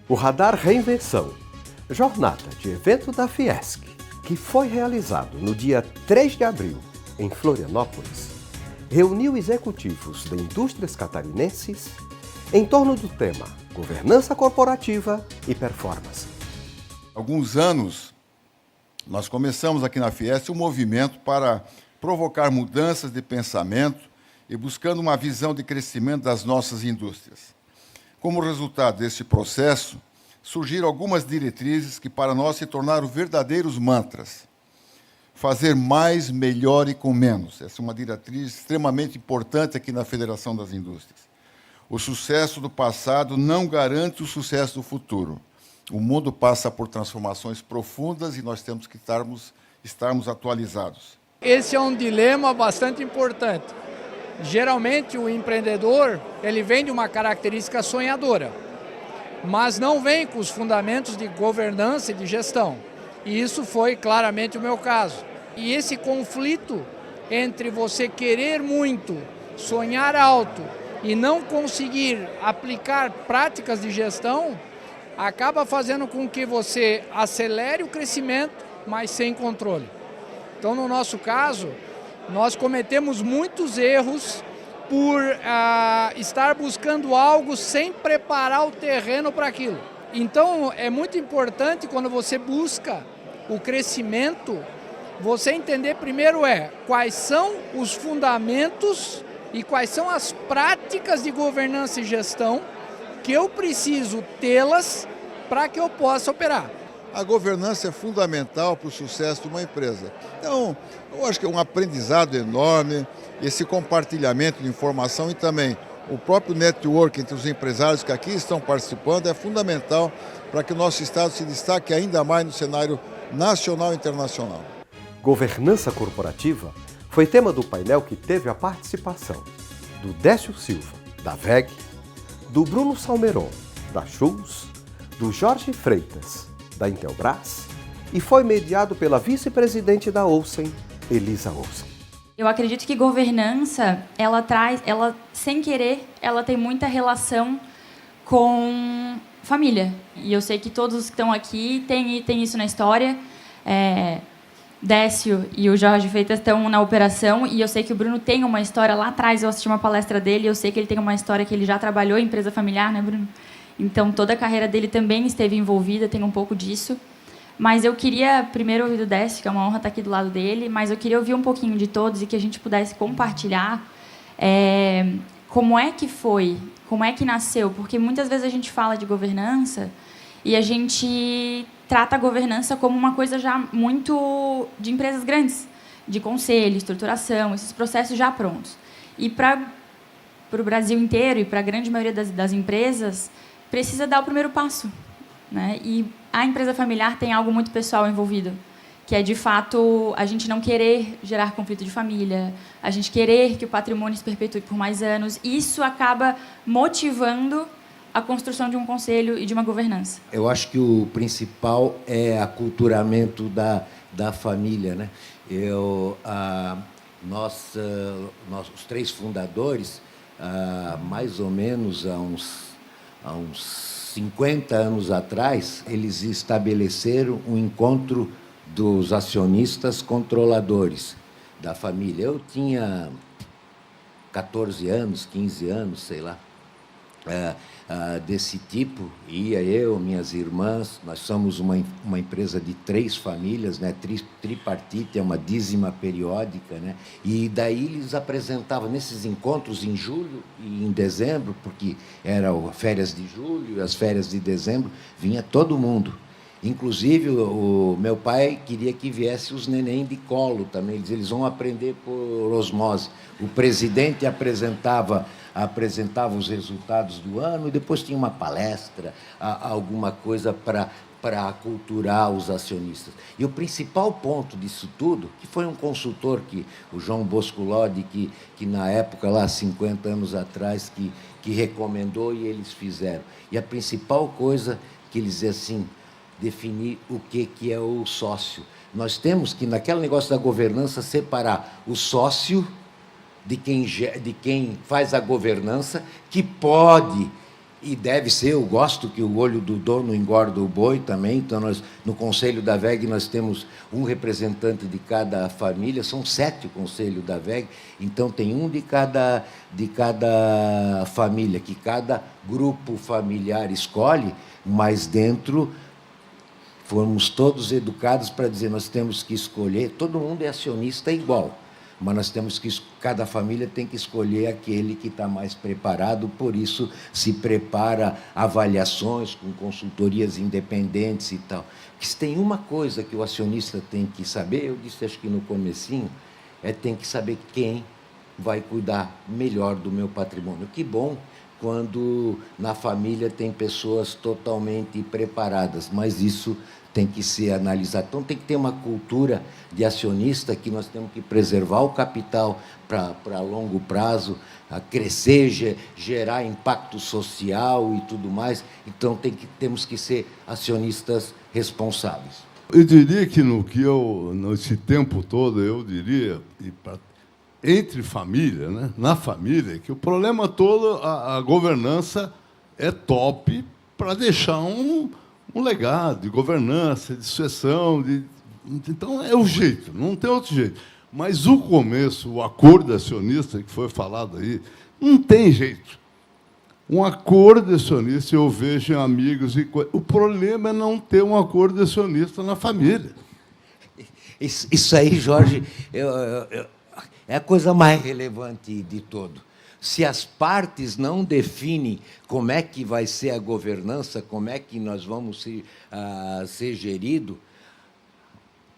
O Radar Reinvenção, jornada de evento da Fiesc, que foi realizado no dia 3 de abril, em Florianópolis, reuniu executivos de indústrias catarinenses em torno do tema governança corporativa e performance. Há alguns anos, nós começamos aqui na Fiesc um movimento para provocar mudanças de pensamento e buscando uma visão de crescimento das nossas indústrias. Como resultado desse processo, surgiram algumas diretrizes que para nós se tornaram verdadeiros mantras. Fazer mais, melhor e com menos. Essa é uma diretriz extremamente importante aqui na Federação das Indústrias. O sucesso do passado não garante o sucesso do futuro. O mundo passa por transformações profundas e nós temos que estarmos atualizados. Esse é um dilema bastante importante. Geralmente, o empreendedor ele vem de uma característica sonhadora, mas não vem com os fundamentos de governança e de gestão. E isso foi claramente o meu caso. E esse conflito entre você querer muito, sonhar alto e não conseguir aplicar práticas de gestão, acaba fazendo com que você acelere o crescimento, mas sem controle. Então, no nosso caso, nós cometemos muitos erros por estar buscando algo sem preparar o terreno para aquilo. Então, é muito importante quando você busca o crescimento, você entender primeiro quais são os fundamentos e quais são as práticas de governança e gestão que eu preciso tê-las para que eu possa operar. A governança é fundamental para o sucesso de uma empresa. Então, eu acho que é um aprendizado enorme, esse compartilhamento de informação e também o próprio network entre os empresários que aqui estão participando é fundamental para que o nosso Estado se destaque ainda mais no cenário nacional e internacional. Governança corporativa foi tema do painel que teve a participação do Décio Silva, da VEG, do Bruno Salmeron, da Schultz, do Jorge Freitas, da Intelbras, e foi mediado pela vice-presidente da Olsen, Elisa Olsen. Eu acredito que governança, ela sem querer, ela tem muita relação com família. E eu sei que todos que estão aqui têm isso na história. Décio e o Jorge Freitas estão na operação, e eu sei que o Bruno tem uma história lá atrás. Eu assisti uma palestra dele, eu sei que ele tem uma história que ele já trabalhou em empresa familiar, né, Bruno? Então, toda a carreira dele também esteve envolvida, tem um pouco disso. Mas eu queria primeiro ouvir do Décio, que é uma honra estar aqui do lado dele, mas eu queria ouvir um pouquinho de todos e que a gente pudesse compartilhar como é que foi, como é que nasceu. Porque muitas vezes a gente fala de governança e a gente trata a governança como uma coisa já muito de empresas grandes, de conselho, estruturação, esses processos já prontos. E para o Brasil inteiro e para a grande maioria das empresas, precisa dar o primeiro passo, né? E a empresa familiar tem algo muito pessoal envolvido, que é, de fato, a gente não querer gerar conflito de família, a gente querer que o patrimônio se perpetue por mais anos. Isso acaba motivando a construção de um conselho e de uma governança. Eu acho que o principal é aculturamento da família, né? Nós, os três fundadores, mais ou menos há uns 50 anos atrás, eles estabeleceram um encontro dos acionistas controladores da família. Eu tinha 14 anos, 15 anos, sei lá, desse tipo. Ia eu, minhas irmãs, nós somos uma empresa de 3 famílias, né? Tripartite, é uma dízima periódica, né? E daí eles apresentavam nesses encontros em julho e em dezembro, porque eram férias de julho e as férias de dezembro, vinha todo mundo. Inclusive, o meu pai queria que viesse os neném de colo também. Eles vão aprender por osmose. O presidente apresentava os resultados do ano e depois tinha uma palestra, alguma coisa para aculturar os acionistas. E o principal ponto disso tudo, que foi um consultor, o João Bosco Lodi, que na época, lá 50 anos atrás, que recomendou e eles fizeram. E a principal coisa que eles diziam assim, definir o que é o sócio. Nós temos que, naquele negócio da governança, separar o sócio de quem faz a governança, que pode E deve ser, eu gosto que o olho do dono engorda o boi também. Então, nós, no Conselho da VEG, nós temos um representante de cada família, são 7 o Conselho da VEG, então tem um de cada família, que cada grupo familiar escolhe, mas dentro fomos todos educados para dizer, nós temos que escolher, todo mundo é acionista igual, mas nós temos que, cada família tem que escolher aquele que está mais preparado, por isso se prepara avaliações com consultorias independentes e tal. Porque se tem uma coisa que o acionista tem que saber, eu disse acho que no comecinho, tem que saber quem vai cuidar melhor do meu patrimônio. Que bom quando na família tem pessoas totalmente preparadas, mas isso tem que ser analisado. Então, tem que ter uma cultura de acionista que nós temos que preservar o capital para longo prazo, a crescer, gerar impacto social e tudo mais. Então, temos que ser acionistas responsáveis. Eu diria que nesse tempo todo, eu diria, entre família, né, na família, que o problema todo, a governança é top para deixar um legado de governança, de sucessão, então é o jeito, não tem outro jeito. Mas o começo, o acordo acionista que foi falado aí, não tem jeito. Um acordo acionista, eu vejo em amigos e coisas. O problema é não ter um acordo acionista na família. Isso aí, Jorge, é a coisa mais relevante de todo. Se as partes não definem como é que vai ser a governança, como é que nós vamos ser gerido,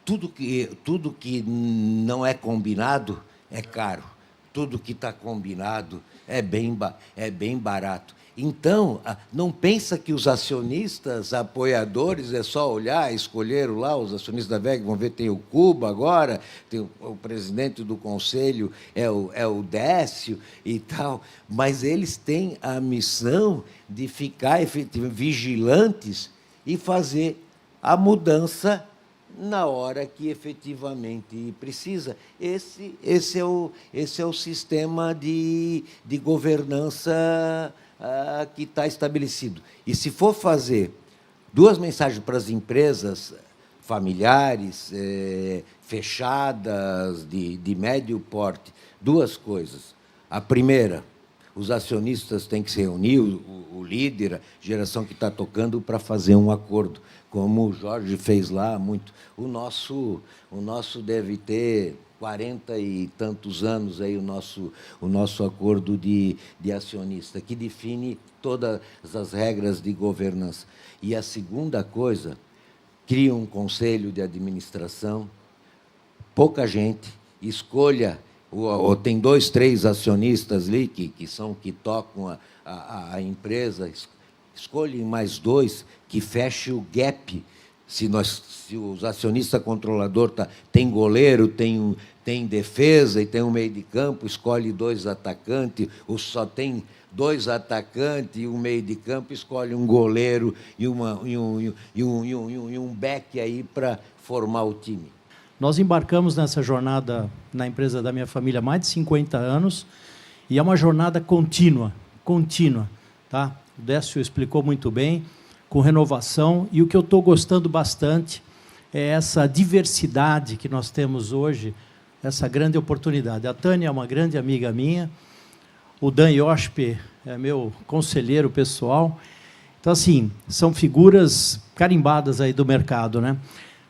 tudo que não é combinado é caro. Tudo que está combinado é bem barato. Então, não pensa que os acionistas apoiadores é só olhar, escolheram lá, os acionistas da VEG, vão ver, tem o Cuba agora, tem o presidente do conselho, é o Décio e tal, mas eles têm a missão de ficar vigilantes e fazer a mudança na hora que efetivamente precisa. Esse é o sistema de governança que está estabelecido. E se for fazer 2 mensagens para as empresas familiares, fechadas, de médio porte, 2 coisas. A primeira, os acionistas têm que se reunir, o líder, a geração que está tocando, para fazer um acordo, como o Jorge fez lá muito. O nosso deve ter 40 e tantos anos aí o nosso acordo de acionista, que define todas as regras de governança. E a segunda coisa, cria um conselho de administração, pouca gente, escolha, ou tem 2, 3 acionistas ali que tocam a empresa, escolhem mais 2 que feche o gap. Se os acionistas controlador tem goleiro, tem defesa e tem um meio de campo, escolhe 2 atacantes, ou só tem 2 atacantes e um meio de campo, escolhe um goleiro e um back aí para formar o time. Nós embarcamos nessa jornada na empresa da minha família há mais de 50 anos e é uma jornada contínua. Tá? O Décio explicou muito bem, com renovação, e o que eu estou gostando bastante é essa diversidade que nós temos hoje, essa grande oportunidade. A Tânia é uma grande amiga minha, o Dan Yospe é meu conselheiro pessoal. Então, assim, são figuras carimbadas aí do mercado, né?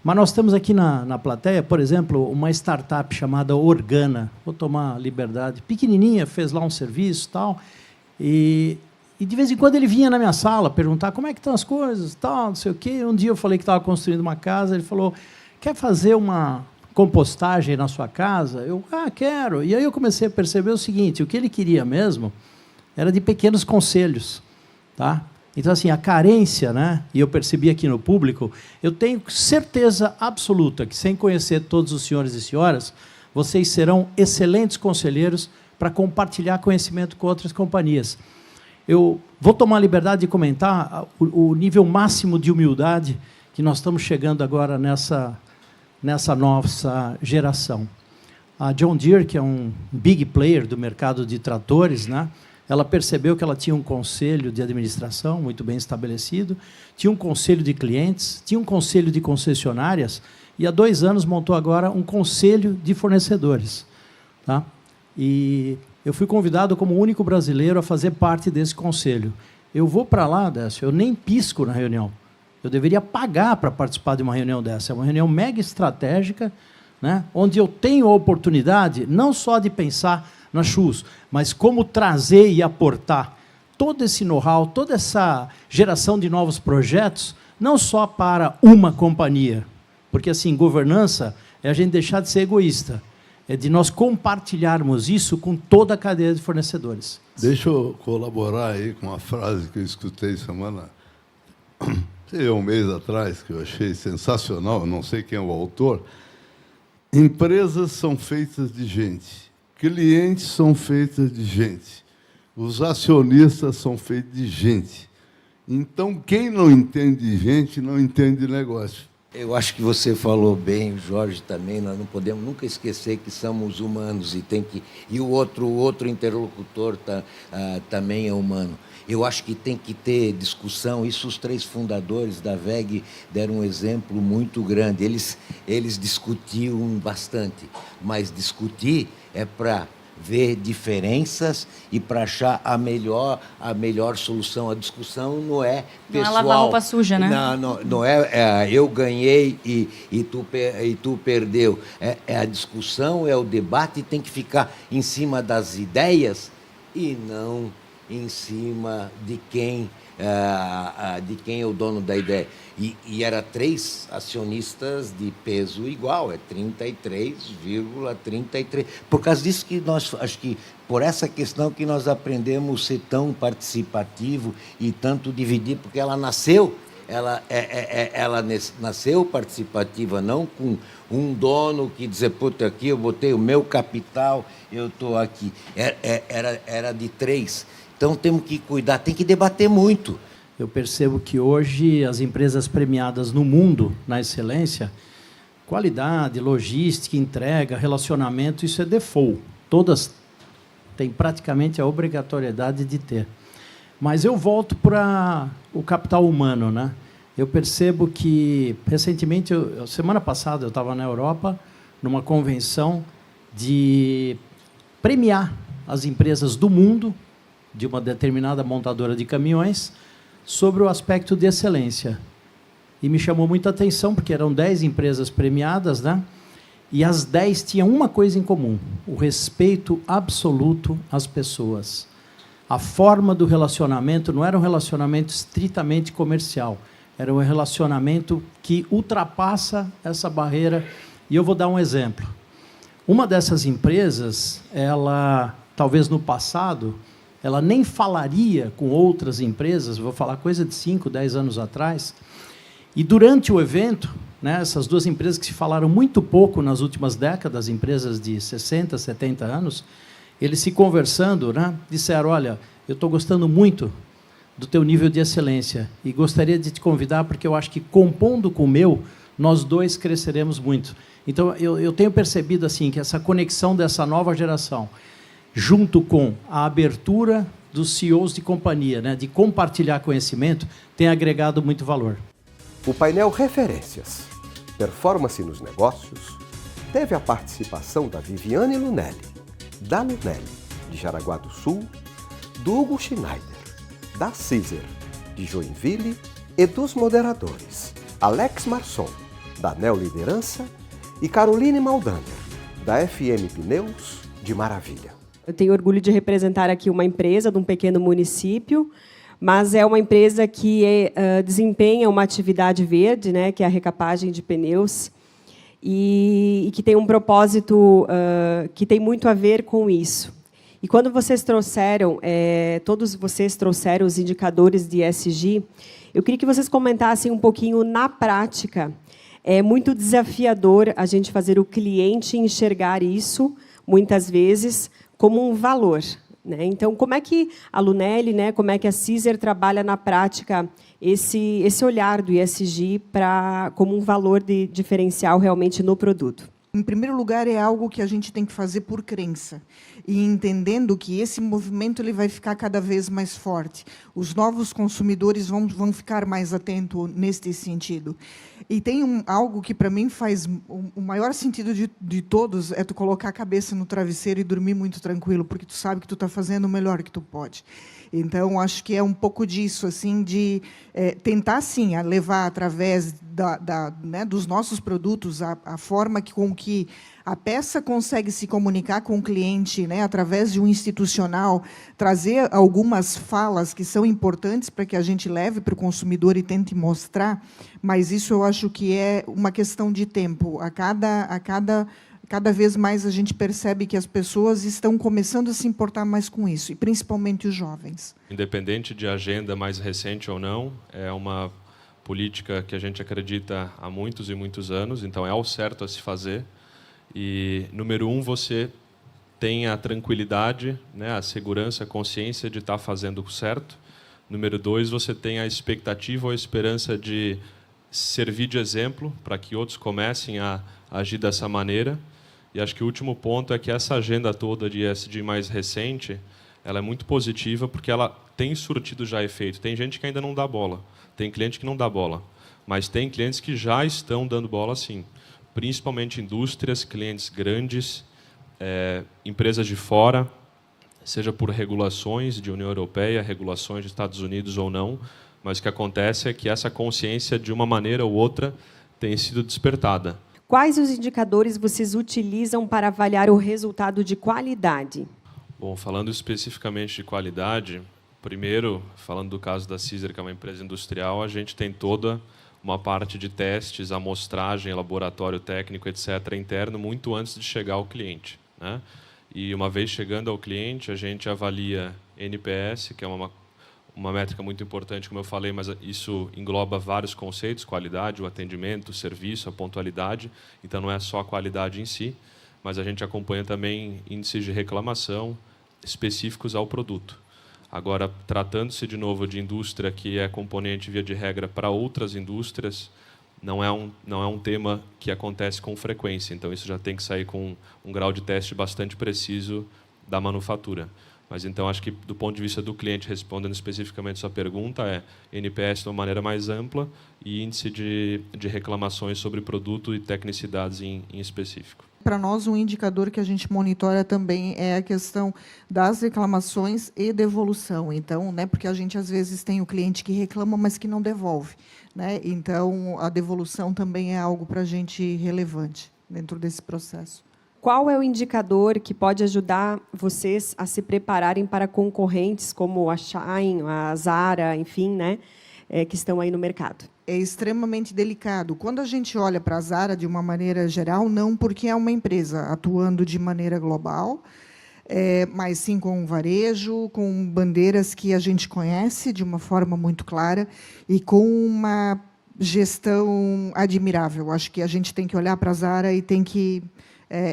Mas nós temos aqui na plateia, por exemplo, uma startup chamada Organa. Vou tomar liberdade. Pequenininha, fez lá um serviço e tal. E de vez em quando ele vinha na minha sala perguntar como é que estão as coisas, tal, não sei o quê. Um dia eu falei que estava construindo uma casa, ele falou, quer fazer uma compostagem na sua casa? Eu, quero. E aí eu comecei a perceber o seguinte, o que ele queria mesmo era de pequenos conselhos, tá? Então, assim, a carência, né? E eu percebi aqui no público, eu tenho certeza absoluta que, sem conhecer todos os senhores e senhoras, vocês serão excelentes conselheiros para compartilhar conhecimento com outras companhias. Eu vou tomar a liberdade de comentar o nível máximo de humildade que nós estamos chegando agora nessa nossa geração. A John Deere, que é um big player do mercado de tratores, né? ela percebeu que ela tinha um conselho de administração muito bem estabelecido, tinha um conselho de clientes, tinha um conselho de concessionárias, e há 2 anos montou agora um conselho de fornecedores. Tá? E eu fui convidado como o único brasileiro a fazer parte desse conselho. Eu vou para lá, Décio, eu nem pisco na reunião. Eu deveria pagar para participar de uma reunião dessa. É uma reunião mega estratégica, né, onde eu tenho a oportunidade não só de pensar na Schultz, mas como trazer e aportar todo esse know-how, toda essa geração de novos projetos, não só para uma companhia, porque assim, governança é a gente deixar de ser egoísta, é de nós compartilharmos isso com toda a cadeia de fornecedores. Deixa eu colaborar aí com uma frase que eu escutei um mês atrás, que eu achei sensacional, eu não sei quem é o autor. Empresas são feitas de gente, clientes são feitos de gente, os acionistas são feitos de gente. Então, quem não entende de gente, não entende de negócio. Eu acho que você falou bem, o Jorge também, nós não podemos nunca esquecer que somos humanos e o outro interlocutor também é humano. Eu acho que tem que ter discussão, isso os 3 fundadores da WEG deram um exemplo muito grande, eles discutiam bastante, mas discutir é para ver diferenças e para achar a melhor solução. A discussão não é pessoal. Não é lavar roupa suja, né? Não é eu ganhei e tu perdeu. A discussão, é o debate, tem que ficar em cima das ideias e não em cima de quem é o dono da ideia. E era 3 acionistas de peso igual, é 33,33. Por causa disso que acho que por essa questão que nós aprendemos a ser tão participativo e tanto dividir, porque ela nasceu participativa, não com um dono que dizer, puta, aqui eu botei o meu capital, eu estou aqui. Era de 3. Então temos que cuidar, tem que debater muito. Eu percebo que hoje as empresas premiadas no mundo, na excelência, qualidade, logística, entrega, relacionamento, isso é default. Todas têm praticamente a obrigatoriedade de ter. Mas eu volto para o capital humano, né? Eu percebo que, recentemente, semana passada, eu estava na Europa, numa convenção de premiar as empresas do mundo, de uma determinada montadora de caminhões, sobre o aspecto de excelência. E me chamou muita atenção, porque eram 10 empresas premiadas, né? E as 10 tinham uma coisa em comum: o respeito absoluto às pessoas. A forma do relacionamento não era um relacionamento estritamente comercial, era um relacionamento que ultrapassa essa barreira. E eu vou dar um exemplo. Uma dessas empresas, ela, talvez no passado, ela nem falaria com outras empresas, vou falar coisa de 5, 10 anos atrás, e durante o evento, né, essas 2 empresas que se falaram muito pouco nas últimas décadas, empresas de 60, 70 anos, eles se conversando, né, disseram, olha, eu estou gostando muito do teu nível de excelência e gostaria de te convidar porque eu acho que, compondo com o meu, nós 2 cresceremos muito. Então, eu tenho percebido assim, que essa conexão dessa nova geração, junto com a abertura dos CEOs de companhia, né, de compartilhar conhecimento, tem agregado muito valor. O painel Referências, Performance nos Negócios, teve a participação da Viviane Lunelli, da Lunelli, de Jaraguá do Sul, do Hugo Schneider, da Caesar, de Joinville, e dos moderadores Alex Marçom, da Neoliderança, e Caroline Maldanger, da FM Pneus, de Maravilha. Eu tenho orgulho de representar aqui uma empresa de um pequeno município, mas é uma empresa que desempenha uma atividade verde, né, que é a recapagem de pneus, e que tem um propósito que tem muito a ver com isso. E quando vocês trouxeram, todos vocês trouxeram os indicadores de ESG, eu queria que vocês comentassem um pouquinho na prática. É muito desafiador a gente fazer o cliente enxergar isso, muitas vezes, como um valor, né? Então, como é que a Lunelli, né, como é que a Caesar trabalha na prática esse olhar do ESG como um valor de diferencial realmente no produto? Em primeiro lugar, é algo que a gente tem que fazer por crença e entendendo que esse movimento ele vai ficar cada vez mais forte. Os novos consumidores vão ficar mais atentos neste sentido. E tem algo que, para mim, faz o maior sentido de todos, é tu colocar a cabeça no travesseiro e dormir muito tranquilo, porque tu sabe que tu está fazendo o melhor que tu pode. Então, acho que é um pouco disso, assim, de tentar, sim, a levar através né, dos nossos produtos a forma com que a peça consegue se comunicar com o cliente, né, através de um institucional, trazer algumas falas que são importantes para que a gente leve para o consumidor e tente mostrar, mas isso eu acho que é uma questão de tempo. Cada vez mais a gente percebe que as pessoas estão começando a se importar mais com isso, e principalmente os jovens. Independente de agenda mais recente ou não, é uma política que a gente acredita há muitos e muitos anos, então é o certo a se fazer. E, número 1, você tem a tranquilidade, né, a segurança, a consciência de estar fazendo o certo. Número 2, você tem a expectativa ou a esperança de servir de exemplo para que outros comecem a agir dessa maneira. E acho que o último ponto é que essa agenda toda de ESG mais recente, ela é muito positiva porque ela tem surtido já efeito. Tem gente que ainda não dá bola, tem cliente que não dá bola, mas tem clientes que já estão dando bola sim, principalmente indústrias, clientes grandes, empresas de fora, seja por regulações de União Europeia, regulações dos Estados Unidos ou não, mas o que acontece é que essa consciência, de uma maneira ou outra, tem sido despertada. Quais os indicadores vocês utilizam para avaliar o resultado de qualidade? Bom, falando especificamente de qualidade, primeiro, falando do caso da Caesar, que é uma empresa industrial, a gente tem toda uma parte de testes, amostragem, laboratório técnico, etc., interno, muito antes de chegar ao cliente, né? E, uma vez chegando ao cliente, a gente avalia NPS, que é uma métrica muito importante, como eu falei, mas isso engloba vários conceitos, qualidade, o atendimento, o serviço, a pontualidade. Então, não é só a qualidade em si, mas a gente acompanha também índices de reclamação específicos ao produto. Agora, tratando-se, de novo, de indústria que é componente, via de regra, para outras indústrias, não é um tema que acontece com frequência. Então, isso já tem que sair com um grau de teste bastante preciso da manufatura. Mas, então, acho que, do ponto de vista do cliente, respondendo especificamente a sua pergunta, é NPS de uma maneira mais ampla e índice de reclamações sobre produto e tecnicidades em específico. Para nós, um indicador que a gente monitora também é a questão das reclamações e devolução. Então, né, porque a gente, às vezes, tem o cliente que reclama, mas que não devolve, né? Então, a devolução também é algo para a gente relevante dentro desse processo. Qual é o indicador que pode ajudar vocês a se prepararem para concorrentes como a Shein, a Zara, enfim, né, que estão aí no mercado? É extremamente delicado. Quando a gente olha para a Zara, de uma maneira geral, não porque é uma empresa atuando de maneira global, mas sim com varejo, com bandeiras que a gente conhece de uma forma muito clara e com uma gestão admirável. Acho que a gente tem que olhar para a Zara e tem que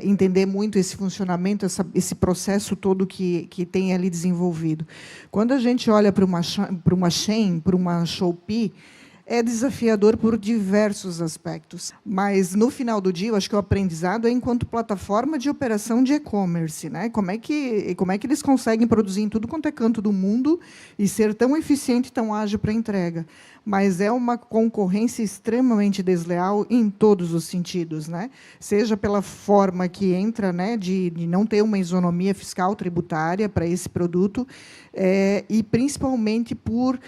entender muito esse funcionamento, esse processo todo que tem ali desenvolvido. Quando a gente olha para uma Shein, para uma Shopee, é desafiador por diversos aspectos. Mas, no final do dia, eu acho que o aprendizado é enquanto plataforma de operação de e-commerce, né? Como é que eles conseguem produzir em tudo quanto é canto do mundo e ser tão eficiente e tão ágil para a entrega. Mas é uma concorrência extremamente desleal em todos os sentidos, né? Seja pela forma que entra, né, de não ter uma isonomia fiscal tributária para esse produto, e principalmente por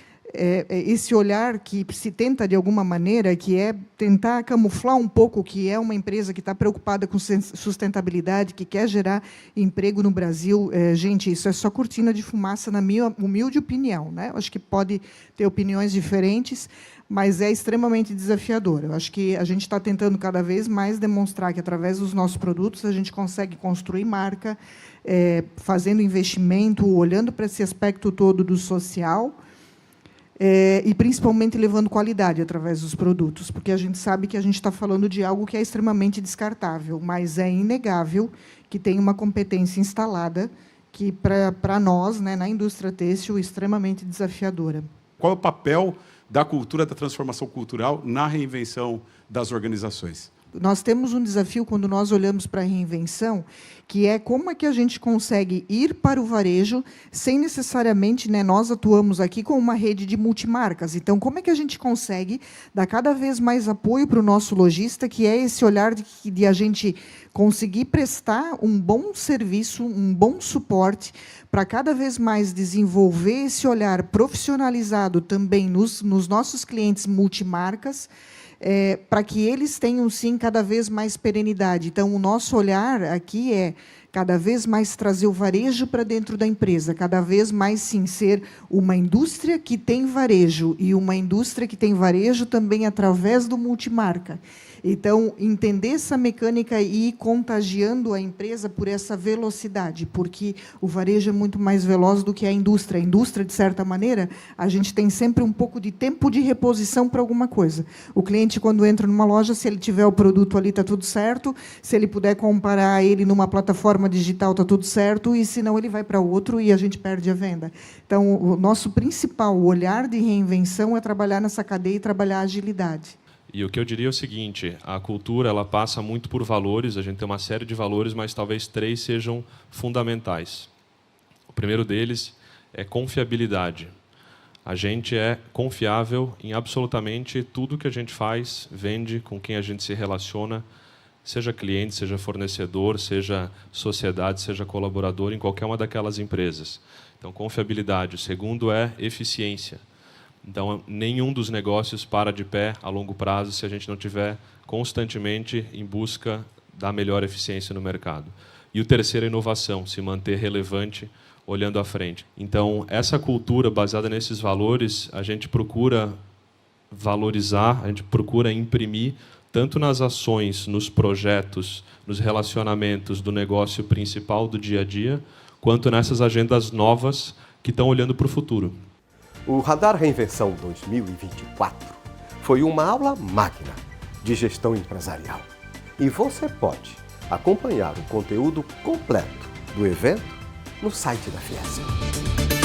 esse olhar que se tenta, de alguma maneira, que é tentar camuflar um pouco que é uma empresa que está preocupada com sustentabilidade, que quer gerar emprego no Brasil. Gente, isso é só cortina de fumaça, na minha humilde opinião, né? Eu acho que pode ter opiniões diferentes, mas é extremamente desafiador. Eu acho que a gente está tentando cada vez mais demonstrar que, através dos nossos produtos, a gente consegue construir marca, fazendo investimento, olhando para esse aspecto todo do social, e, principalmente, levando qualidade através dos produtos, porque a gente sabe que a gente está falando de algo que é extremamente descartável, mas é inegável que tem uma competência instalada que, para nós, né, na indústria têxtil, é extremamente desafiadora. Qual é o papel da cultura, da transformação cultural na reinvenção das organizações? nós temos um desafio quando nós olhamos para a reinvenção, que é como é que a gente consegue ir para o varejo sem necessariamente, né, nós atuamos aqui com uma rede de multimarcas. Então, como é que a gente consegue dar cada vez mais apoio para o nosso lojista, que é esse olhar de a gente conseguir prestar um bom serviço, um bom suporte, para cada vez mais desenvolver esse olhar profissionalizado também nos nossos clientes multimarcas, para que eles tenham, sim, cada vez mais perenidade. Então, o nosso olhar aqui é cada vez mais trazer o varejo para dentro da empresa, cada vez mais, sim, ser uma indústria que tem varejo, e uma indústria que tem varejo também através do multimarca. Então, entender essa mecânica e ir contagiando a empresa por essa velocidade, porque o varejo é muito mais veloz do que a indústria. A indústria, de certa maneira, a gente tem sempre um pouco de tempo de reposição para alguma coisa. O cliente, quando entra numa loja, se ele tiver o produto ali, está tudo certo. Se ele puder comparar ele numa plataforma digital, está tudo certo. E, se não, ele vai para outro e a gente perde a venda. Então, o nosso principal olhar de reinvenção é trabalhar nessa cadeia e trabalhar a agilidade. E o que eu diria é o seguinte, a cultura ela passa muito por valores, a gente tem uma série de valores, mas talvez 3 sejam fundamentais. O primeiro deles é confiabilidade. A gente é confiável em absolutamente tudo que a gente faz, vende, com quem a gente se relaciona, seja cliente, seja fornecedor, seja sociedade, seja colaborador, em qualquer uma daquelas empresas. Então, confiabilidade. O segundo é eficiência. Então, nenhum dos negócios para de pé a longo prazo se a gente não estiver constantemente em busca da melhor eficiência no mercado. E o terceiro é inovação, se manter relevante, olhando à frente. Então, essa cultura baseada nesses valores, a gente procura valorizar, a gente procura imprimir, tanto nas ações, nos projetos, nos relacionamentos do negócio principal do dia a dia, quanto nessas agendas novas que estão olhando para o futuro. O Radar Reinvenção 2024 foi uma aula magna de gestão empresarial. E você pode acompanhar o conteúdo completo do evento no site da Fiesp.